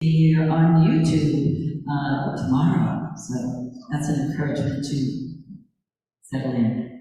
Here on YouTube tomorrow. So that's an encouragement to settle in.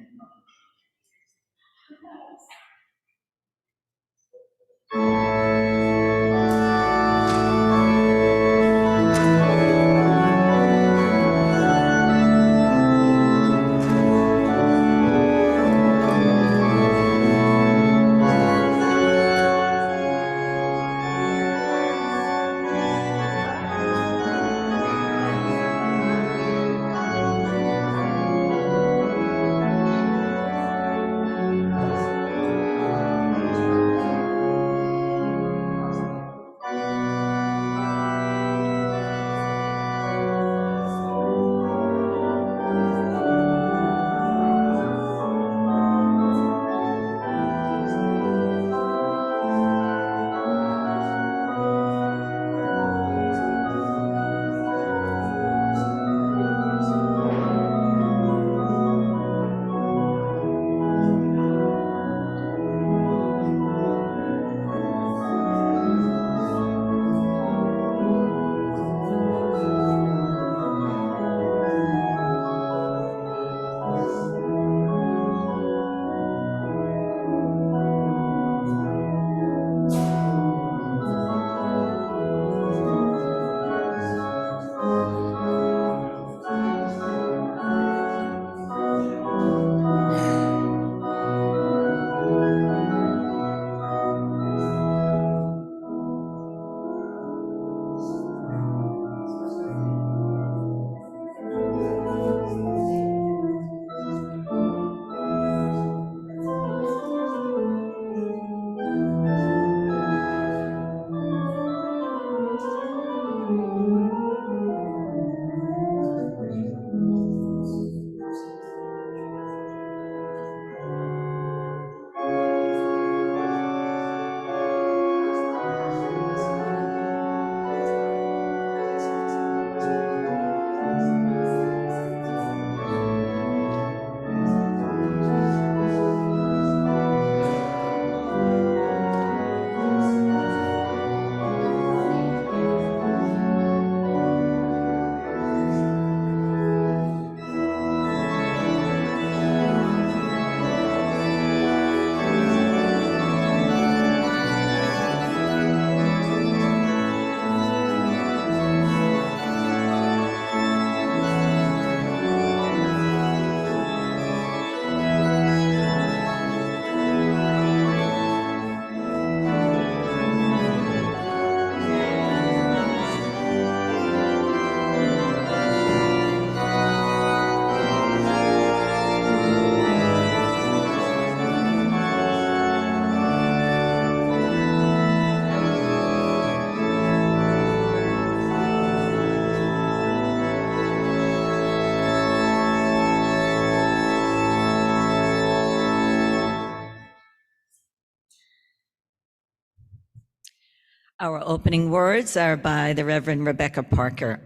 Our opening words are by the Reverend Rebecca Parker.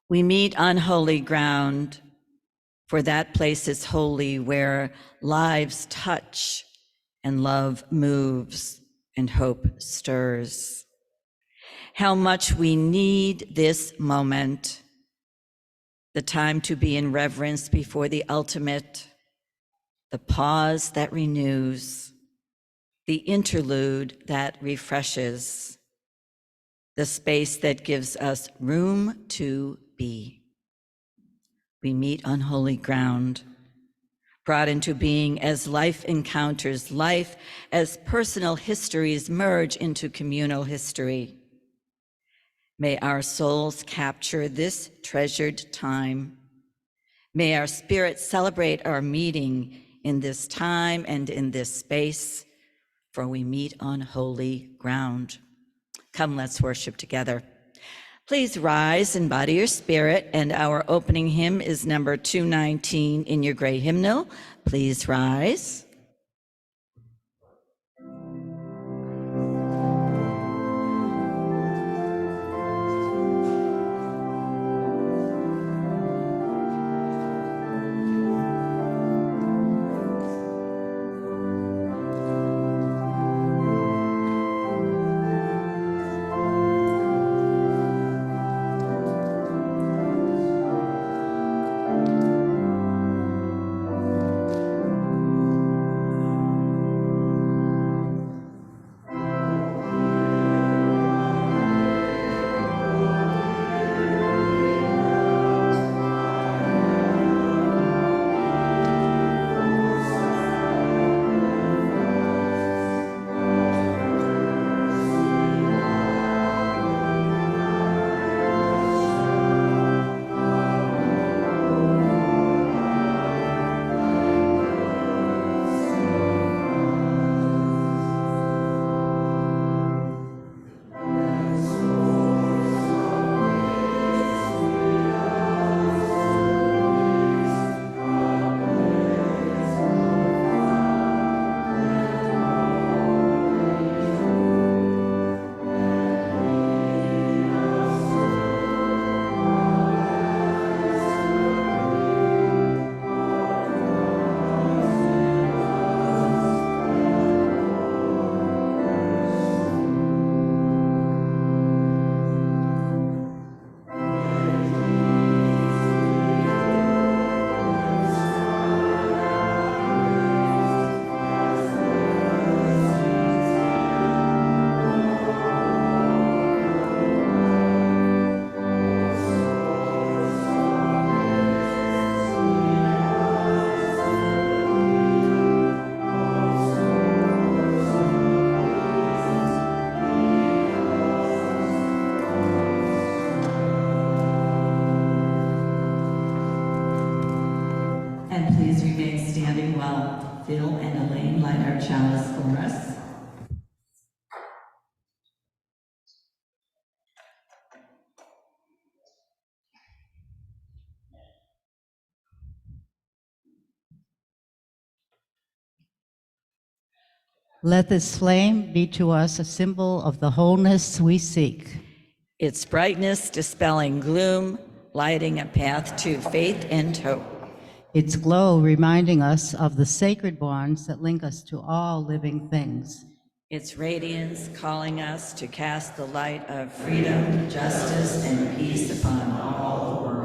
We meet on holy ground, for that place is holy where lives touch and love moves and hope stirs. How much we need this moment, the time to be in reverence before the ultimate, the pause that renews, the interlude that refreshes, the space that gives us room to be. We meet on holy ground, brought into being as life encounters life, as personal histories merge into communal history. May our souls capture this treasured time. May our spirits celebrate our meeting in this time and in this space, for we meet on holy ground. Come, let's worship together. Please rise and body your spirit, and our opening hymn is number 219 in your gray hymnal. Please rise. while Phil and Elaine light our chalice for us. Let this flame be to us a symbol of the wholeness we seek. Its brightness dispelling gloom, lighting a path to faith and hope. Its glow reminding us of the sacred bonds that link us to all living things. Its radiance calling us to cast the light of freedom, justice, and peace upon all the world.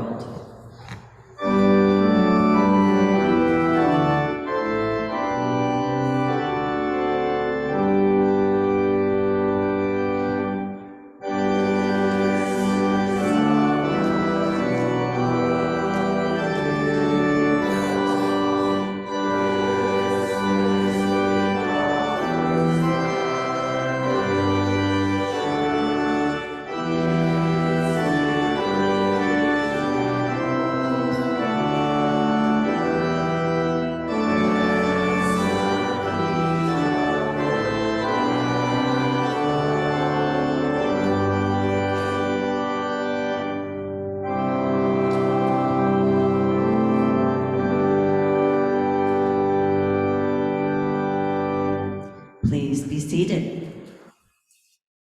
Please be seated.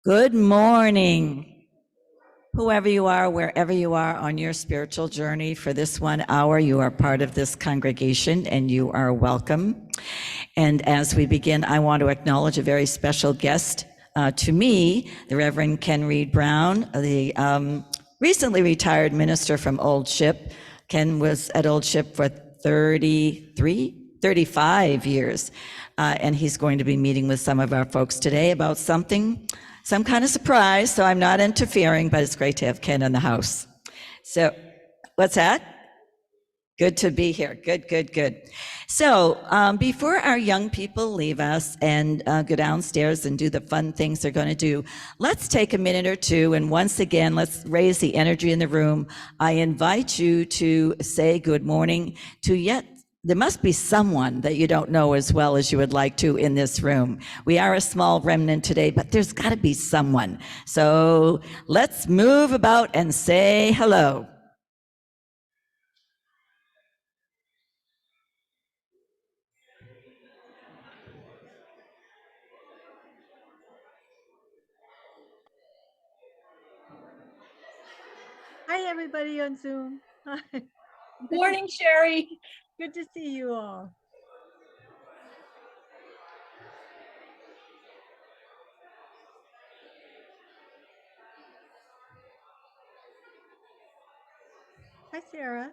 Good morning. Whoever you are, wherever you are on your spiritual journey for this 1 hour, you are part of this congregation and you are welcome. And as we begin, I want to acknowledge a very special guest to me, the Reverend Ken Reed Brown, the recently retired minister from Old Ship. Ken was at Old Ship for 35 years. And he's going to be meeting with some of our folks today about some kind of surprise. So I'm not interfering, but it's great to have Ken in the house. So what's that? Good to be here. Good. So before our young people leave us and go downstairs and do the fun things they're going to do, let's take a minute or two. And once again, let's raise the energy in the room. I invite you to say good morning to there must be someone that you don't know as well as you would like to in this room. We are a small remnant today, but there's got to be someone. So let's move about and say hello. Hi, everybody on Zoom. Hi. Morning, Sherry. Good to see you all. Hi, Sarah.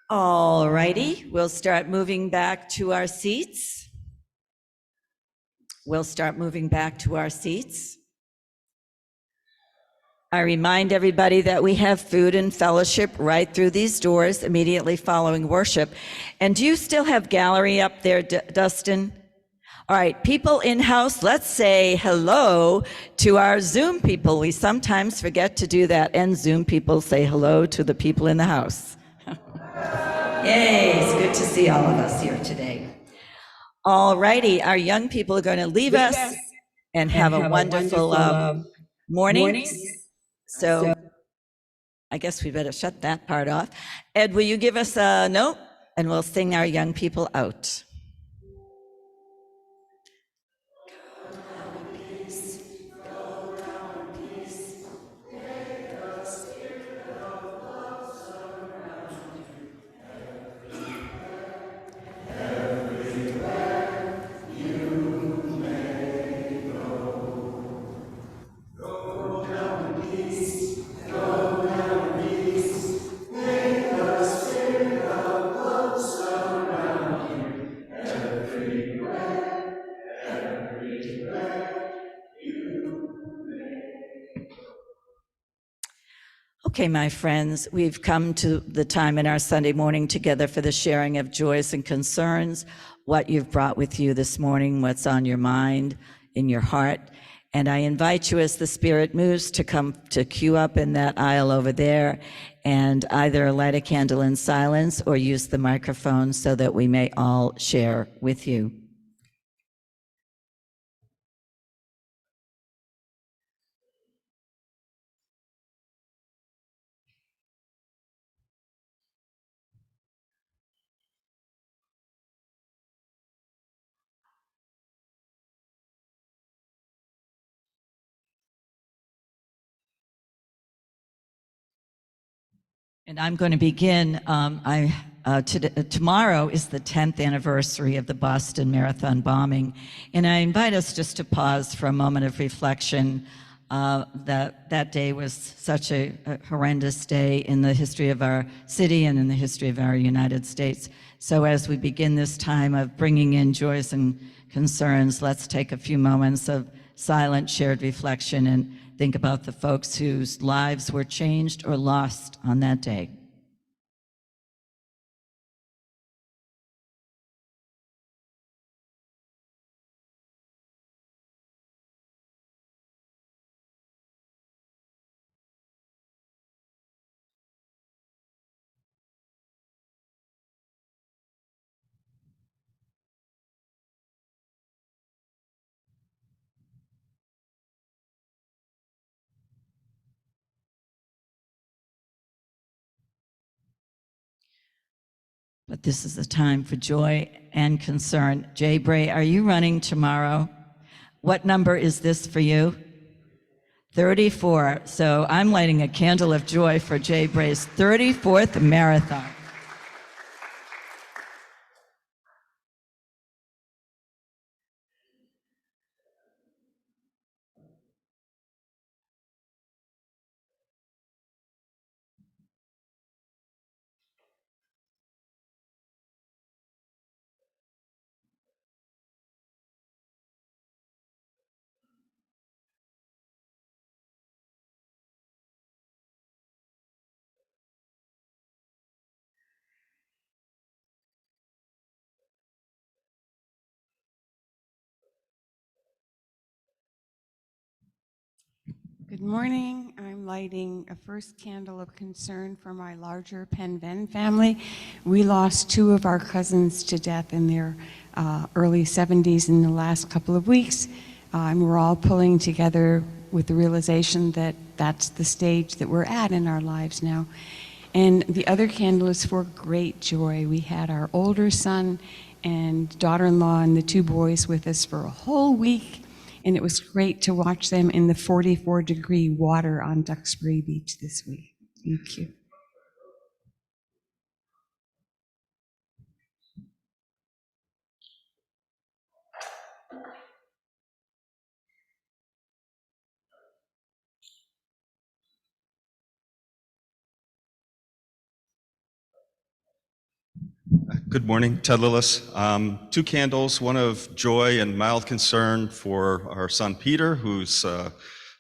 All righty, we'll start moving back to our seats. I remind everybody that we have food and fellowship right through these doors immediately following worship. And do you still have gallery up there, Dustin? All right, people in-house, let's say hello to our Zoom people. We sometimes forget to do that, and Zoom people say hello to the people in the house. Yay, it's good to see all of us here today. All righty, our young people are going to leave us and have a wonderful morning. So I guess we better shut that part off. Ed, will you give us a note and we'll sing our young people out. Okay, my friends, we've come to the time in our Sunday morning together for the sharing of joys and concerns, what you've brought with you this morning, what's on your mind, in your heart. And I invite you as the Spirit moves to come to queue up in that aisle over there and either light a candle in silence or use the microphone so that we may all share with you. And I'm going to begin. Tomorrow is the 10th anniversary of the Boston Marathon bombing, and I invite us just to pause for a moment of reflection. That day was such a horrendous day in the history of our city and in the history of our United States. So as we begin this time of bringing in joys and concerns, let's take a few moments of silent shared reflection and think about the folks whose lives were changed or lost on that day. But this is a time for joy and concern. Jay Bray, are you running tomorrow? What number is this for you? 34. So I'm lighting a candle of joy for Jay Bray's 34th marathon. Good morning. I'm lighting a first candle of concern for my larger Penn Venn family. We lost two of our cousins to death in their early 70s in the last couple of weeks. And we're all pulling together with the realization that that's the stage that we're at in our lives now. And the other candle is for great joy. We had our older son and daughter-in-law and the two boys with us for a whole week. And it was great to watch them in the 44-degree water on Duxbury Beach this week. Thank you. Good morning, Ted Lillis. Two candles, one of joy and mild concern for our son Peter, who's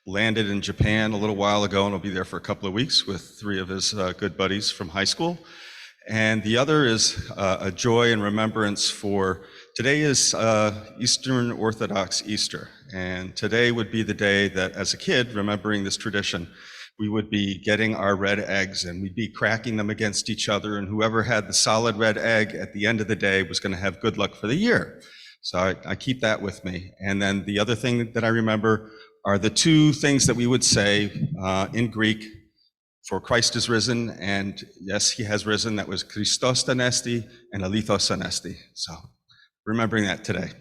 landed in Japan a little while ago and will be there for a couple of weeks with three of his good buddies from high school. And the other is a joy and remembrance for, today is Eastern Orthodox Easter. And today would be the day that, as a kid, remembering this tradition, we would be getting our red eggs and we'd be cracking them against each other, and whoever had the solid red egg at the end of the day was going to have good luck for the year. So I keep that with me. And then the other thing that I remember are the two things that we would say in Greek for Christ is risen, and yes, he has risen. That was Christos anesti and alithos anesti. So remembering that today.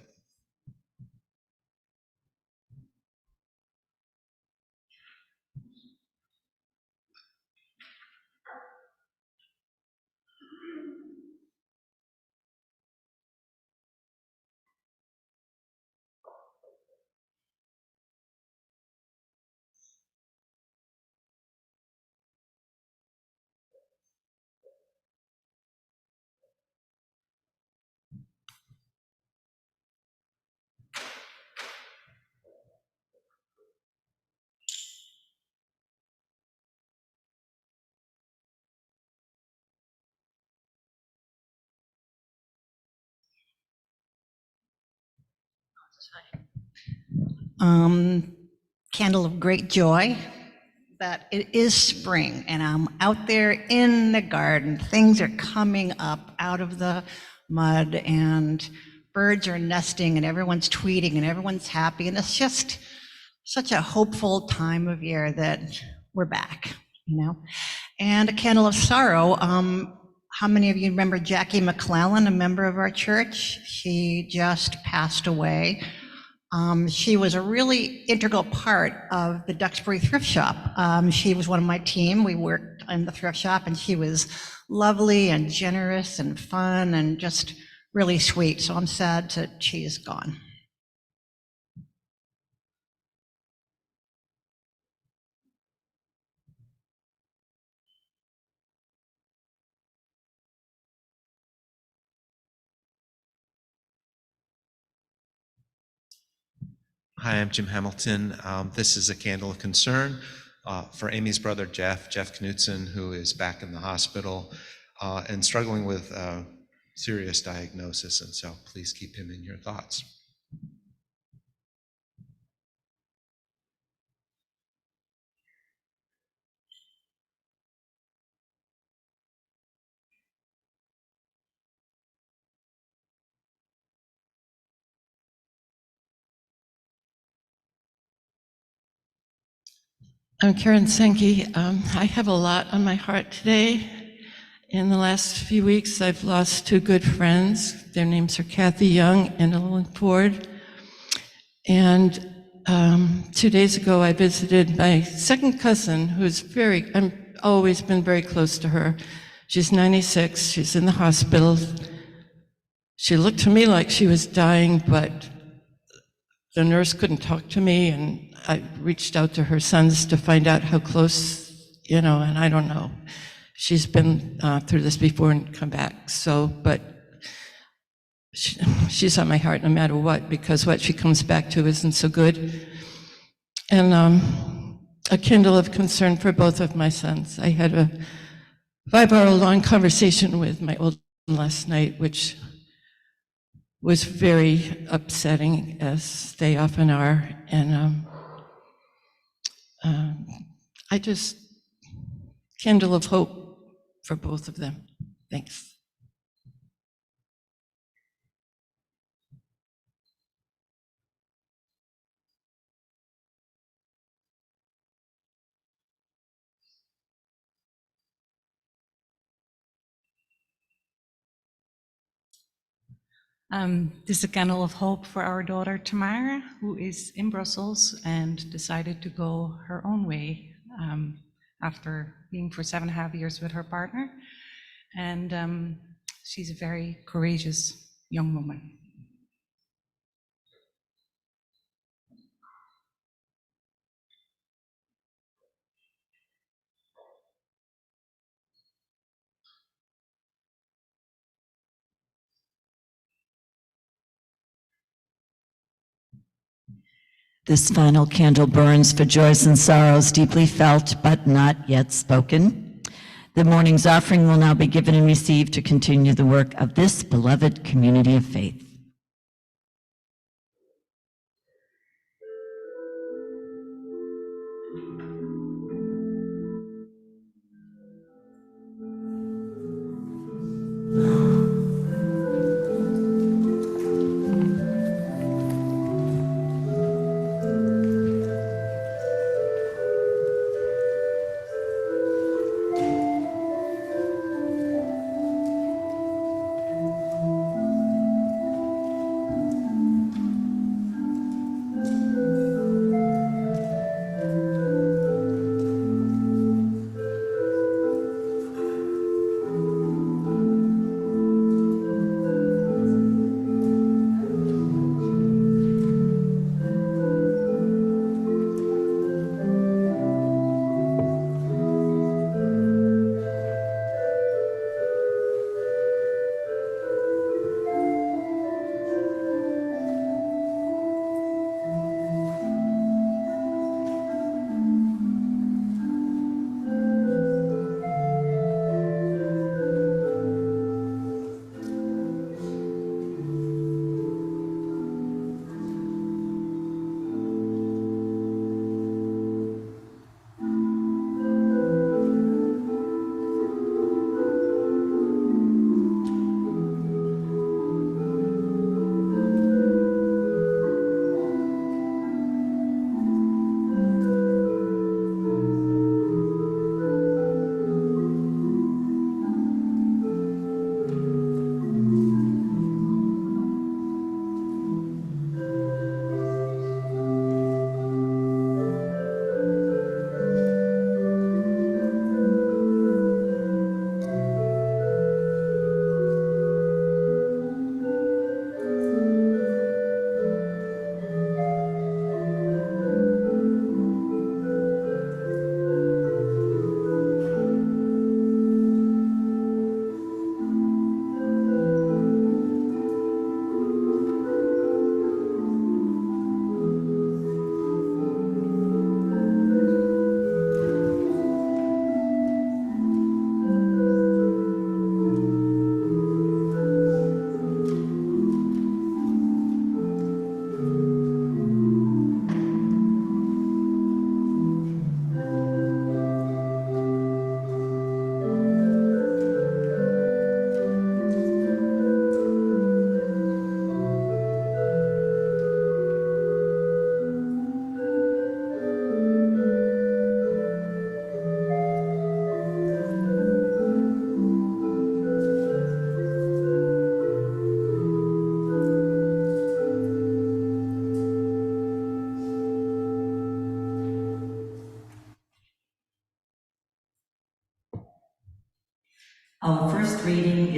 Candle of great joy that it is spring and I'm out there in the garden. Things are coming up out of the mud and birds are nesting and everyone's tweeting and everyone's happy. And it's just such a hopeful time of year that we're back, you know? And a candle of sorrow. How many of you remember Jackie McClellan, a member of our church? She just passed away. She was a really integral part of the Duxbury Thrift Shop. She was one of my team. We worked in the thrift shop, and she was lovely and generous and fun and just really sweet. So I'm sad that she is gone. Hi, I'm Jim Hamilton. This is a candle of concern for Amy's brother, Jeff Knutson, who is back in the hospital and struggling with a serious diagnosis. And so please keep him in your thoughts. I'm Karen Senke. I have a lot on my heart today. In the last few weeks, I've lost two good friends. Their names are Kathy Young and Ellen Ford. And 2 days ago, I visited my second cousin, I've always been very close to her. She's 96, she's in the hospital. She looked to me like she was dying, but the nurse couldn't talk to me, and I reached out to her sons to find out how close, and I don't know. She's been through this before and come back, but she's on my heart no matter what, because what she comes back to isn't so good. And a kindle of concern for both of my sons. I had a 5-hour-long conversation with my old son last night, which was very upsetting, as they often are. And I just, kindle of hope for both of them. Thanks. This is a candle of hope for our daughter Tamara, who is in Brussels and decided to go her own way after being for 7.5 years with her partner. And she's a very courageous young woman. This final candle burns for joys and sorrows deeply felt but not yet spoken. The morning's offering will now be given and received to continue the work of this beloved community of faith.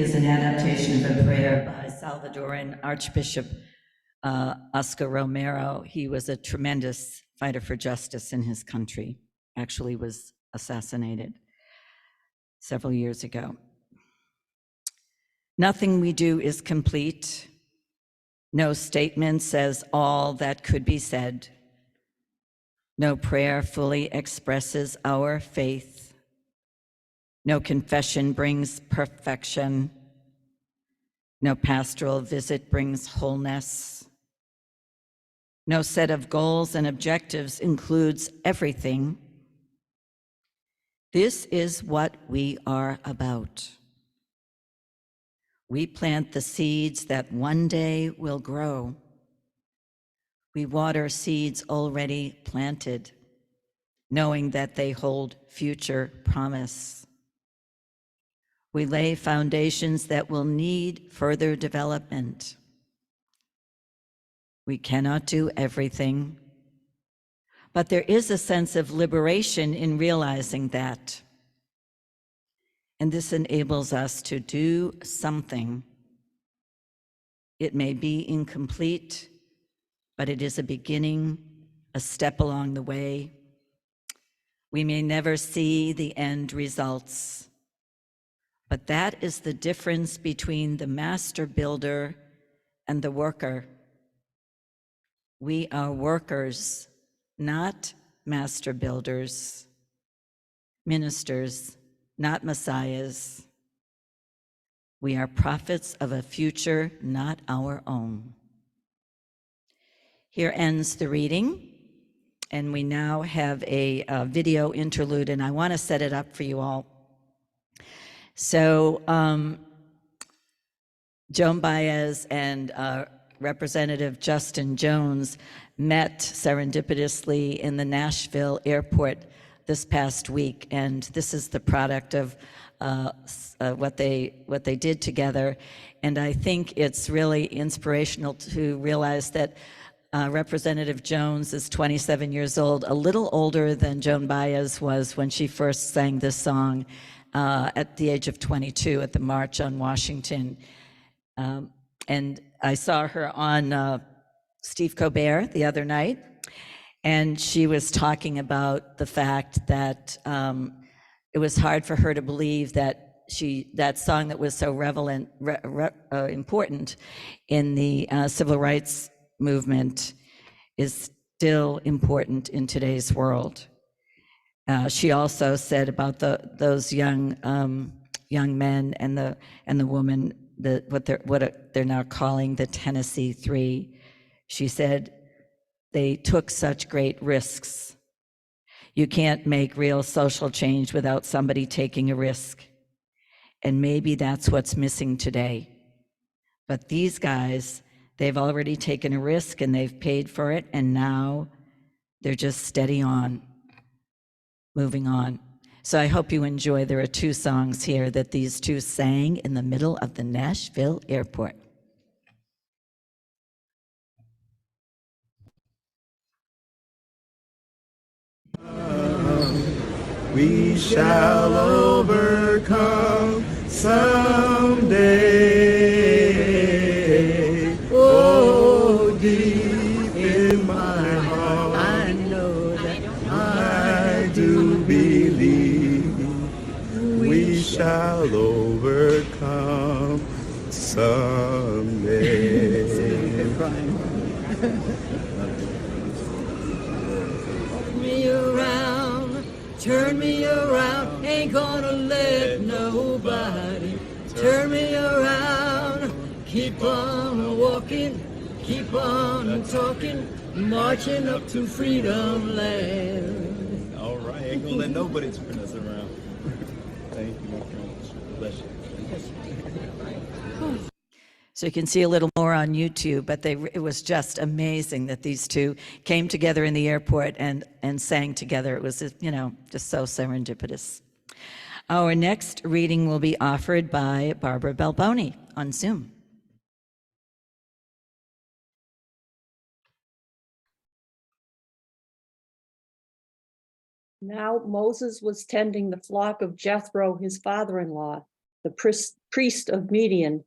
is an adaptation of a prayer by Salvadoran Archbishop Oscar Romero. He was a tremendous fighter for justice in his country, actually was assassinated several years ago. Nothing we do is complete. No statement says all that could be said. No prayer fully expresses our faith. No confession brings perfection. No pastoral visit brings wholeness. No set of goals and objectives includes everything. This is what we are about. We plant the seeds that one day will grow. We water seeds already planted, knowing that they hold future promise. We lay foundations that will need further development. We cannot do everything, but there is a sense of liberation in realizing that. And this enables us to do something. It may be incomplete, but it is a beginning, a step along the way. We may never see the end results, but that is the difference between the master builder and the worker. We are workers, not master builders, ministers, not messiahs. We are prophets of a future not our own. Here ends the reading, and we now have a video interlude, and I want to set it up for you all. So Joan Baez and Representative Justin Jones met serendipitously in the Nashville airport this past week, and this is the product of what they did together. And I think it's really inspirational to realize that Representative Jones is 27 years old, a little older than Joan Baez was when she first sang this song at the age of 22 at the March on Washington. And I saw her on Steve Colbert the other night, and she was talking about the fact that it was hard for her to believe that that song that was so important in the civil rights movement is still important in today's world. She also said about those young men and the woman, what they're now calling the Tennessee Three. She said they took such great risks. You can't make real social change without somebody taking a risk. And maybe that's what's missing today. But these guys, they've already taken a risk and they've paid for it, and now they're just steady on, moving on. So I hope you enjoy. There are two songs here that these two sang in the middle of the Nashville airport. We shall overcome someday. Oh, deep in my heart, I know that I do believe we shall overcome someday. Turn me around, ain't gonna let nobody turn me around. Keep on walking, keep on talking, marching up to freedom land. All right, ain't gonna let nobody turn us around. Thank you, my friend. Bless you. So you can see a little more on YouTube, but it was just amazing that these two came together in the airport and sang together. It was, just so serendipitous. Our next reading will be offered by Barbara Balboni on Zoom. Now Moses was tending the flock of Jethro, his father-in-law, the priest of Midian,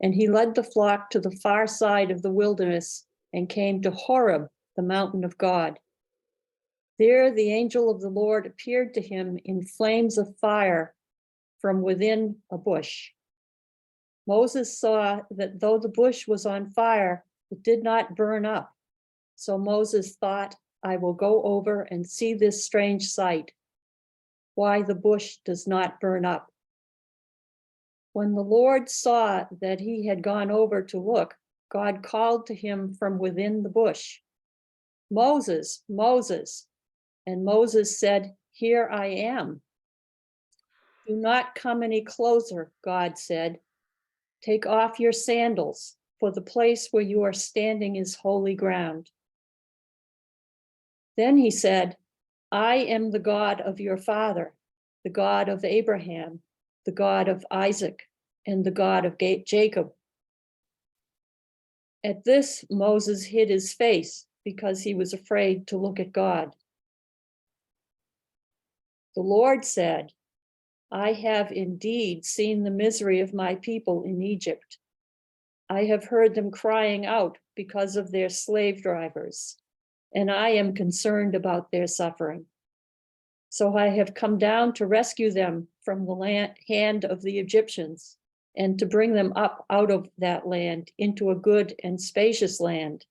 and he led the flock to the far side of the wilderness and came to Horeb, the mountain of God. There the angel of the Lord appeared to him in flames of fire from within a bush. Moses saw that though the bush was on fire, it did not burn up. So Moses thought, I will go over and see this strange sight, why the bush does not burn up. When the Lord saw that he had gone over to look, God called to him from within the bush, Moses, Moses. And Moses said, Here I am. Do not come any closer, God said. Take off your sandals, for the place where you are standing is holy ground. Then he said, I am the God of your father, the God of Abraham, the God of Isaac, and the God of Jacob. At this, Moses hid his face because he was afraid to look at God. The Lord said, I have indeed seen the misery of my people in Egypt. I have heard them crying out because of their slave drivers, and I am concerned about their suffering. So I have come down to rescue them from the hand of the Egyptians and to bring them up out of that land into a good and spacious land,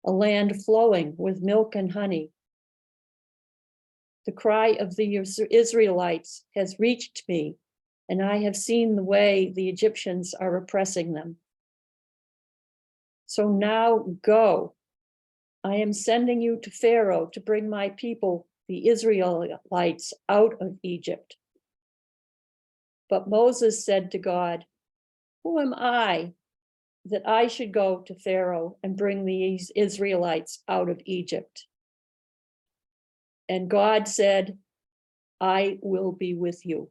a land flowing with milk and honey. The cry of the Israelites has reached me, and I have seen the way the Egyptians are oppressing them. So now go. I am sending you to Pharaoh to bring my people, the Israelites, out of Egypt. But Moses said to God, who am I that I should go to Pharaoh and bring these Israelites out of Egypt? And God said, I will be with you.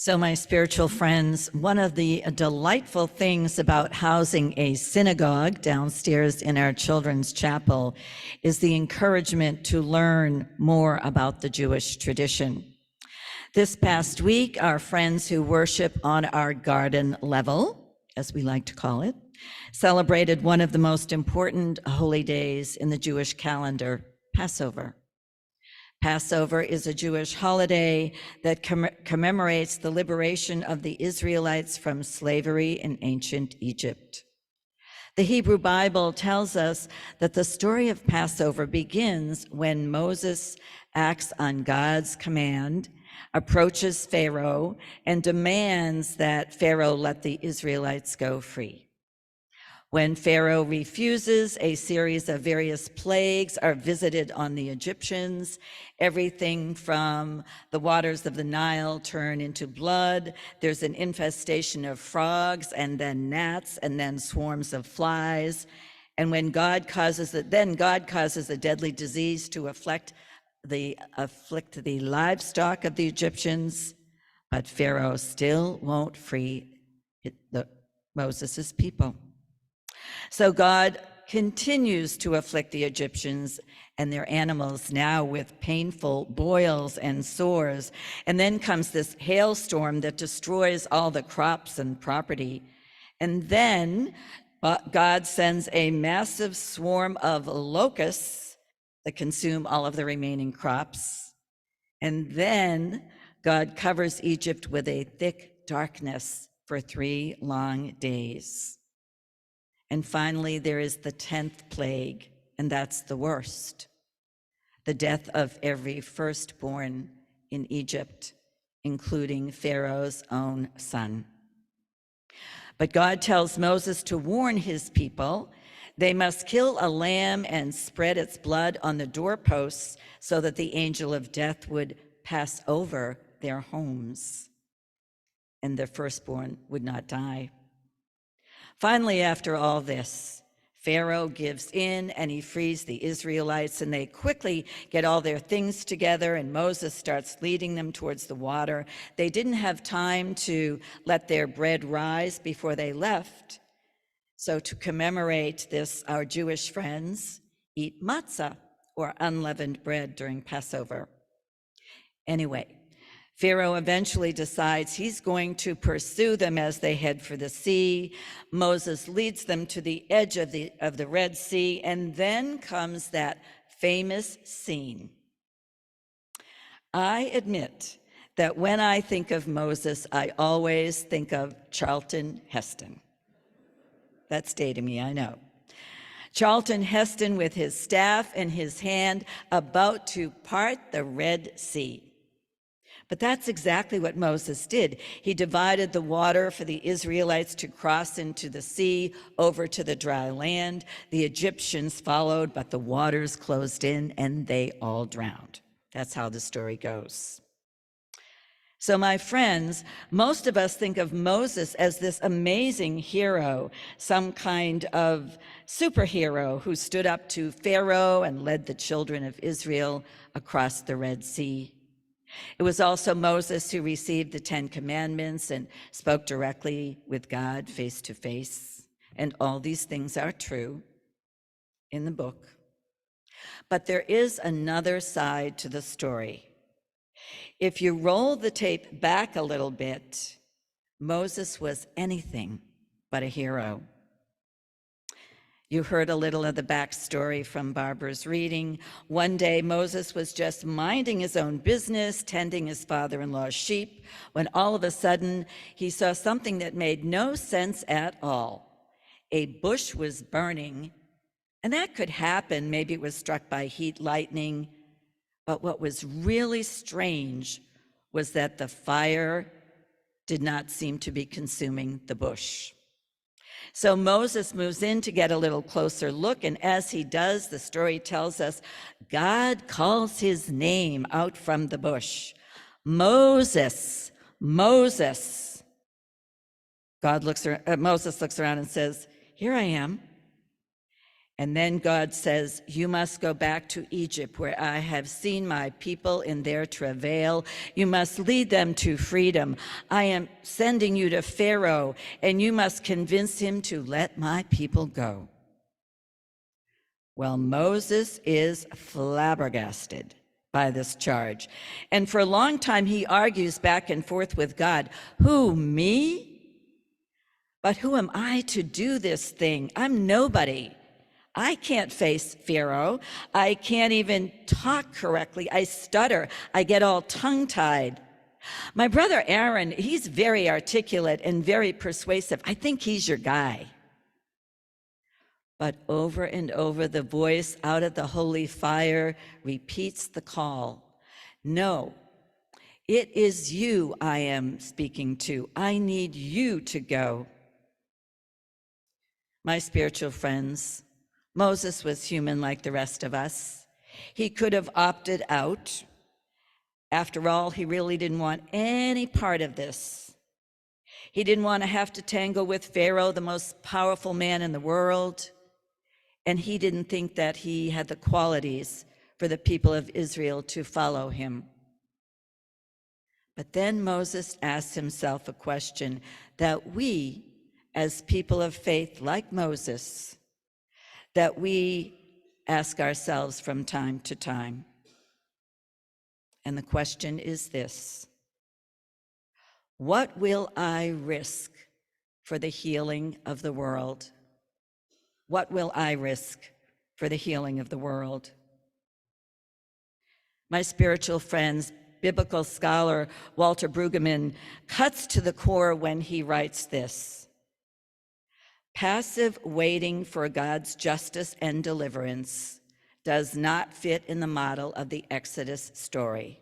So, my spiritual friends, one of the delightful things about housing a synagogue downstairs in our children's chapel is the encouragement to learn more about the Jewish tradition. This past week, our friends who worship on our garden level, as we like to call it, celebrated one of the most important holy days in the Jewish calendar, Passover. Passover is a Jewish holiday that commemorates the liberation of the Israelites from slavery in ancient Egypt. The Hebrew Bible tells us that the story of Passover begins when Moses acts on God's command, approaches Pharaoh, and demands that Pharaoh let the Israelites go free. When Pharaoh refuses, a series of various plagues are visited on the Egyptians. Everything from the waters of the Nile turn into blood. There's an infestation of frogs and then gnats and then swarms of flies. And when God causes a deadly disease to afflict the livestock of the Egyptians, but Pharaoh still won't free Moses' people. So God continues to afflict the Egyptians and their animals now with painful boils and sores. And then comes this hailstorm that destroys all the crops and property. And then God sends a massive swarm of locusts that consume all of the remaining crops. And then God covers Egypt with a thick darkness for 3 long days. And finally, there is the 10th plague, and that's the worst: the death of every firstborn in Egypt, including Pharaoh's own son. But God tells Moses to warn his people. They must kill a lamb and spread its blood on the doorposts so that the angel of death would pass over their homes and their firstborn would not die. Finally, after all this, Pharaoh gives in and he frees the Israelites, and they quickly get all their things together, and Moses starts leading them towards the water. They didn't have time to let their bread rise before they left. So to commemorate this, our Jewish friends eat matzah, or unleavened bread, during Passover. Anyway, Pharaoh eventually decides he's going to pursue them as they head for the sea. Moses leads them to the edge of the Red Sea, and then comes that famous scene. I admit that when I think of Moses, I always think of Charlton Heston. That's dating me, I know. Charlton Heston with his staff in his hand, about to part the Red Sea. But that's exactly what Moses did. He divided the water for the Israelites to cross into the sea over to the dry land. The Egyptians followed, but the waters closed in and they all drowned. That's how the story goes. So my friends, most of us think of Moses as this amazing hero, some kind of superhero who stood up to Pharaoh and led the children of Israel across the Red Sea. It was also Moses who received the 10 Commandments and spoke directly with God face to face. And all these things are true in the book. But there is another side to the story. If you roll the tape back a little bit, Moses was anything but a hero. You heard a little of the backstory from Barbara's reading. One day, Moses was just minding his own business, tending his father-in-law's sheep, when all of a sudden he saw something that made no sense at all. A bush was burning, and that could happen. Maybe it was struck by heat lightning. But what was really strange was that the fire did not seem to be consuming the bush. So Moses moves in to get a little closer look, and as he does, the story tells us, God calls his name out from the bush. Moses, Moses. Moses looks around and says, here I am. And then God says, you must go back to Egypt, where I have seen my people in their travail. You must lead them to freedom. I am sending you to Pharaoh, and you must convince him to let my people go. Well, Moses is flabbergasted by this charge. And for a long time, he argues back and forth with God. Who, me? But who am I to do this thing? I'm nobody. I can't face Pharaoh. I can't even talk correctly. I stutter. I get all tongue-tied. My brother Aaron, he's very articulate and very persuasive. I think he's your guy. But over and over, the voice out of the holy fire repeats the call. No, it is you I am speaking to. I need you to go. My spiritual friends, Moses was human like the rest of us. He could have opted out. After all, he really didn't want any part of this. He didn't want to have to tangle with Pharaoh, the most powerful man in the world. And he didn't think that he had the qualities for the people of Israel to follow him. But then Moses asked himself a question that we, as people of faith like Moses, that we ask ourselves from time to time. And the question is this: what will I risk for the healing of the world? What will I risk for the healing of the world? My spiritual friends, biblical scholar Walter Brueggemann cuts to the core when he writes this: passive waiting for God's justice and deliverance does not fit in the model of the Exodus story.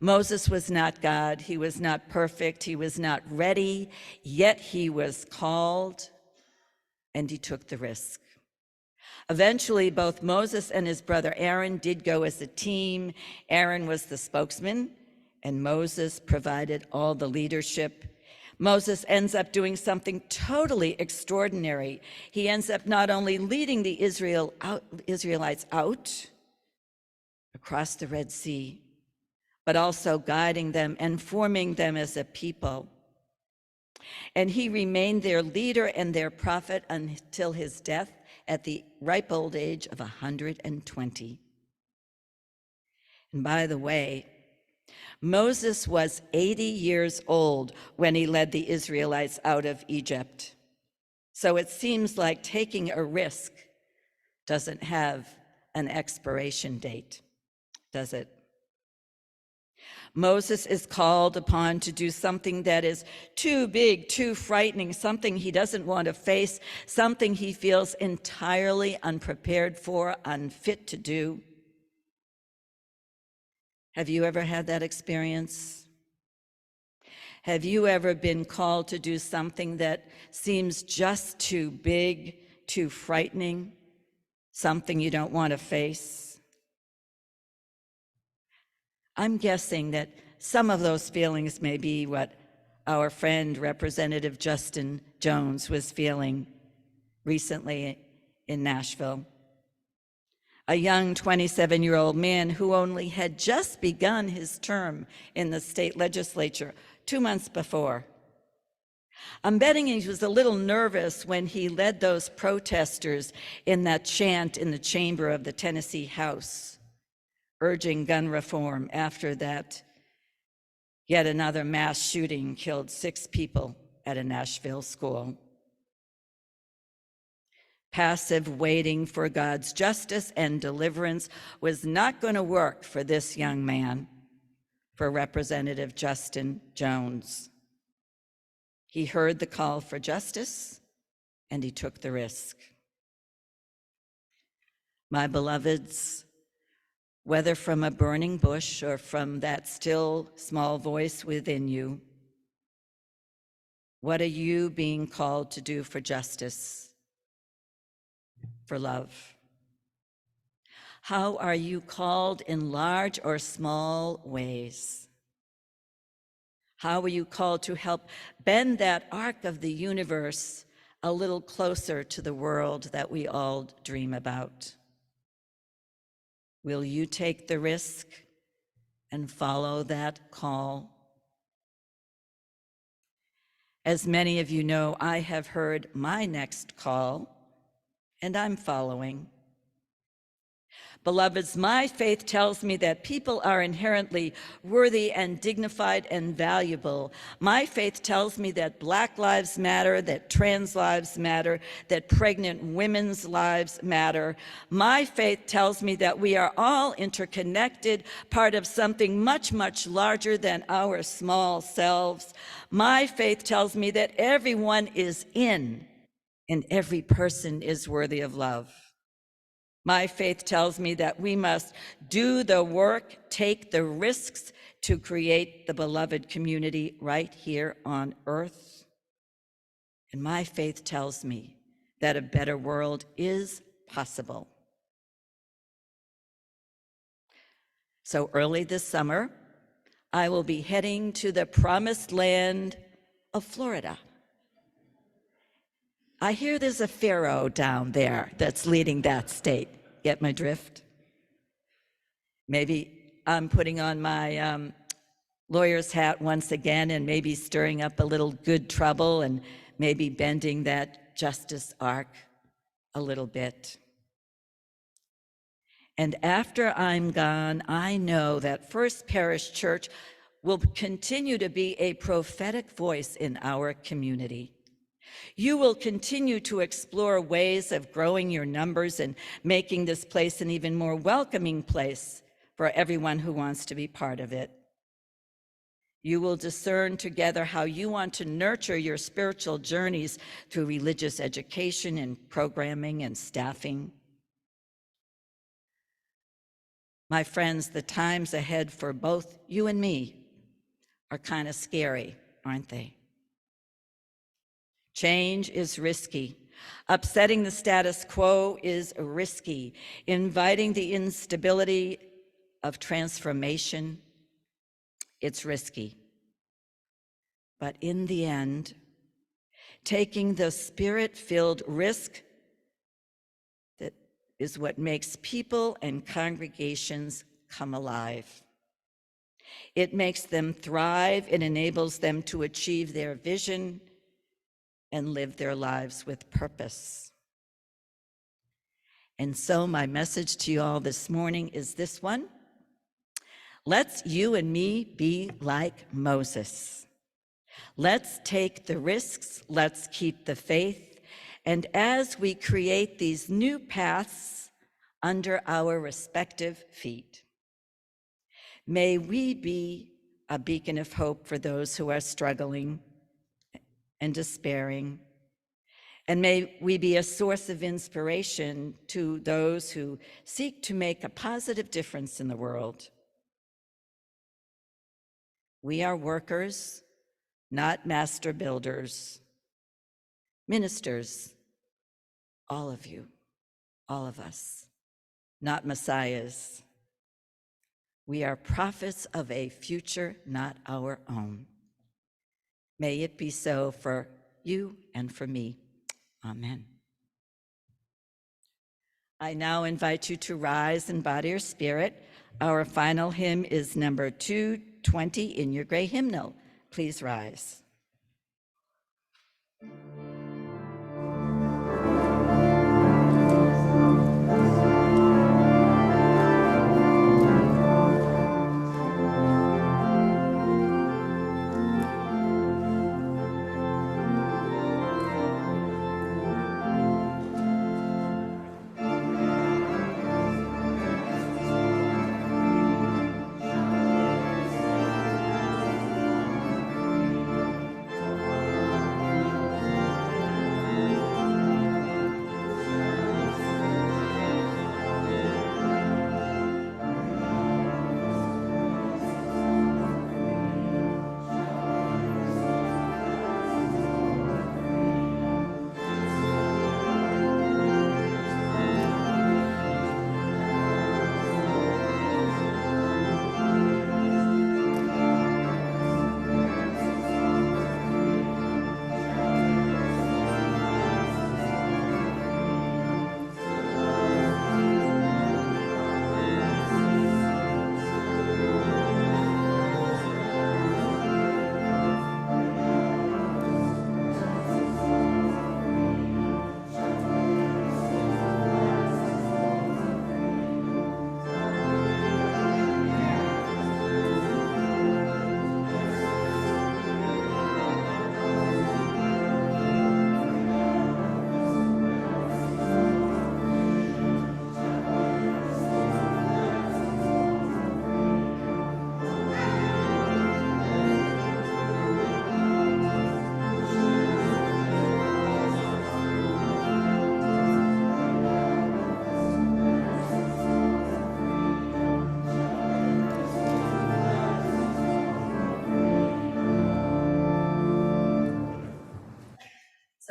Moses was not God. He was not perfect. He was not ready, yet he was called, and he took the risk. Eventually, both Moses and his brother Aaron did go as a team. Aaron was the spokesman, and Moses provided all the leadership. Moses ends up doing something totally extraordinary. He ends up not only leading the Israelites out across the Red Sea, but also guiding them and forming them as a people. And he remained their leader and their prophet until his death at the ripe old age of 120. And by the way, Moses was 80 years old when he led the Israelites out of Egypt. So it seems like taking a risk doesn't have an expiration date, does it? Moses is called upon to do something that is too big, too frightening, something he doesn't want to face, something he feels entirely unprepared for, unfit to do. Have you ever had that experience? Have you ever been called to do something that seems just too big, too frightening, something you don't want to face? I'm guessing that some of those feelings may be what our friend, Representative Justin Jones, was feeling recently in Nashville. A young 27-year-old man who only had just begun his term in the state legislature 2 months before. I'm betting he was a little nervous when he led those protesters in that chant in the chamber of the Tennessee House, urging gun reform after that yet another mass shooting killed 6 people at a Nashville school. Passive waiting for God's justice and deliverance was not going to work for this young man, for Representative Justin Jones. He heard the call for justice, and he took the risk. My beloveds, whether from a burning bush or from that still small voice within you, what are you being called to do for justice, for love? How are you called in large or small ways? How are you called to help bend that arc of the universe a little closer to the world that we all dream about? Will you take the risk and follow that call? As many of you know, I have heard my next call, and I'm following. Beloveds, my faith tells me that people are inherently worthy and dignified and valuable. My faith tells me that Black lives matter, that trans lives matter, that pregnant women's lives matter. My faith tells me that we are all interconnected, part of something much, much larger than our small selves. My faith tells me that everyone is in, and every person is worthy of love. My faith tells me that we must do the work, take the risks to create the beloved community right here on earth. And my faith tells me that a better world is possible. So early this summer, I will be heading to the promised land of Florida. I hear there's a pharaoh down there that's leading that state. Get my drift? Maybe I'm putting on my lawyer's hat once again and maybe stirring up a little good trouble and maybe bending that justice arc a little bit. And after I'm gone, I know that First Parish Church will continue to be a prophetic voice in our community. You will continue to explore ways of growing your numbers and making this place an even more welcoming place for everyone who wants to be part of it. You will discern together how you want to nurture your spiritual journeys through religious education and programming and staffing. My friends, the times ahead for both you and me are kind of scary, aren't they? Change is risky. Upsetting the status quo is risky. Inviting the instability of transformation, it's risky. But in the end, taking the spirit-filled risk that is what makes people and congregations come alive. It makes them thrive. It enables them to achieve their vision and live their lives with purpose. And so my message to you all this morning is this one. Let's you and me be like Moses. Let's take the risks, let's keep the faith, and as we create these new paths under our respective feet, may we be a beacon of hope for those who are struggling and despairing. And may we be a source of inspiration to those who seek to make a positive difference in the world. We are workers, not master builders. Ministers, all of you, all of us, not messiahs. We are prophets of a future not our own. May it be so for you and for me. Amen. I now invite you to rise in body or spirit. Our final hymn is number 220 in your gray hymnal. Please rise.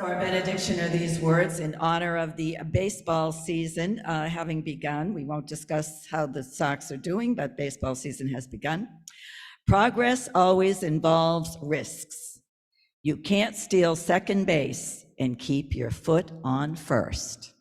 So our benediction are these words in honor of the baseball season having begun. We won't discuss how the Sox are doing, but baseball season has begun. Progress always involves risks. You can't steal second base and keep your foot on first.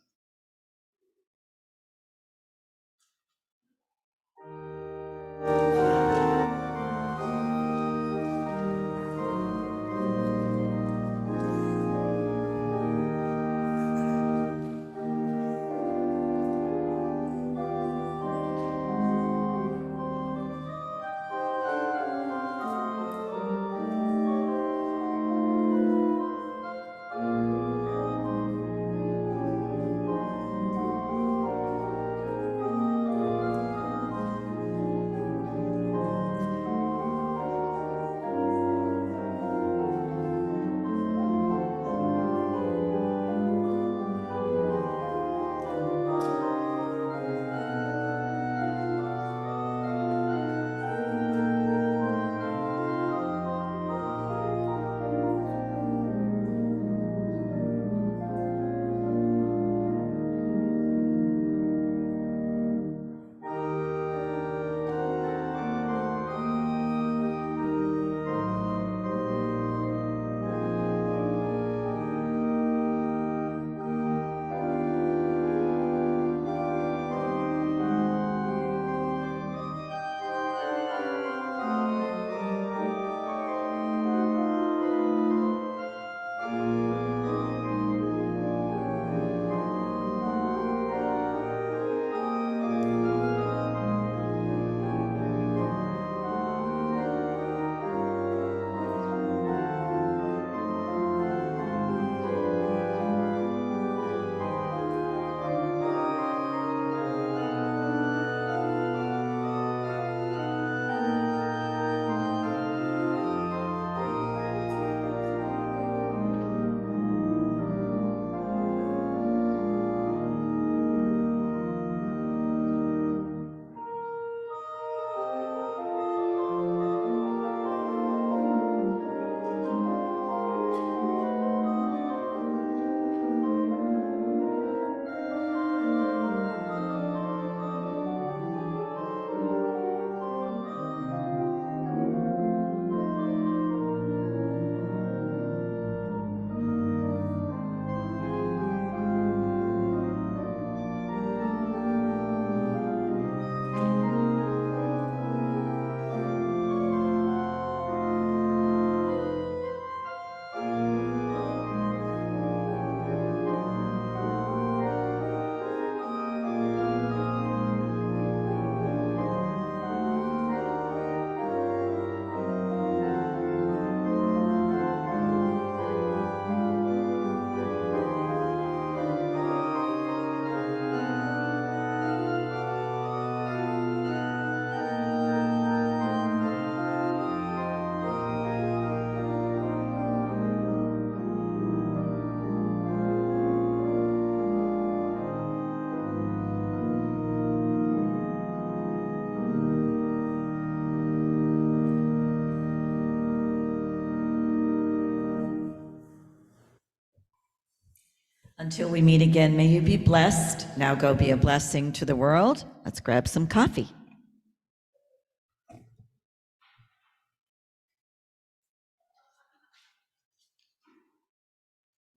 Until we meet again, may you be blessed. Now go be a blessing to the world. Let's grab some coffee.